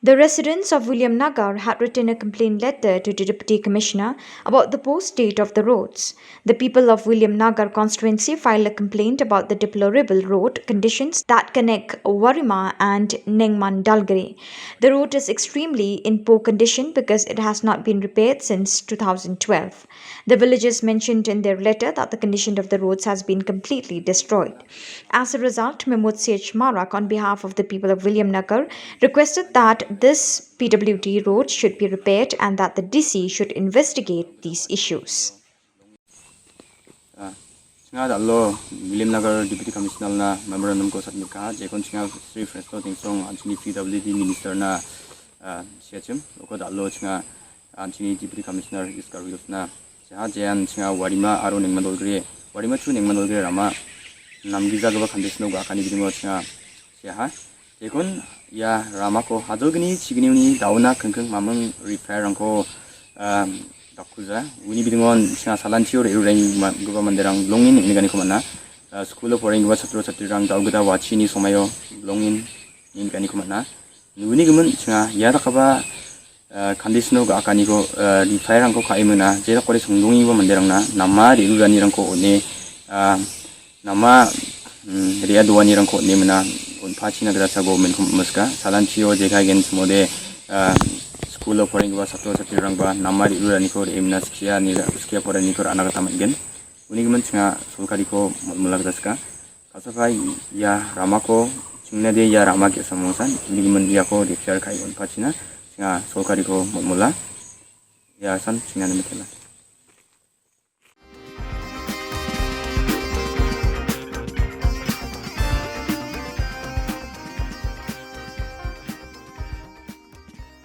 The residents of Williamnagar had written a complaint letter to the Deputy Commissioner about the poor state of the roads. The people of Williamnagar constituency filed a complaint about the deplorable road conditions that connect Warima and Nengman-Dalgre. The road is extremely in poor condition because it has not been repaired since 2012. The villagers mentioned in their letter that the condition of the roads has been completely destroyed. As a result, Mahmood C.H. Marak, on behalf of the people of Williamnagar, requested that this PWD road should be repaired and that the DC should investigate these issues. Singa dallo Williamnagar Deputy Commissioner na memorandum ko submit ka jekon singa Sri Fresto tingsong anchini PWD Minister na siachim oko dallo singa anchini Deputy Commissioner iskarus na seha jan singa Warima aro nengmanolgre Warima chu nengmanolgre rama namgi jagaba khandisno ga kani bidimo singa seha jekon ya rama ko hajogni chigniuni dauna khengkheng mamang repair angko Dakuza, uni bidingon singa salanchior erureng goba manderang longin ingani kumana school of foreign goba satro satirang daugada wachini somayo longin ingani kumana uni gumun singa yara kaba kandisno ga akani ko repair angko kaimuna jera kore sungdongi goba manderangna nama erurani rangko one nama ria duani rangko ne mena unpachina grasa government kumaska salanchio jega gens mode School of Foreign was Sato Satirangba, Namari Uraniko, Emna Skia, Skia Poraniko, Anagatam again. Unigmancha, Sulkariko, Mulagaska, Kasafai, Ya Ramako, Chinade, Ya Ramaki Samosan, Ligman Diako, the Fiarkai on Pachina, Sulkariko, Mula, Ya San Chinanamitela.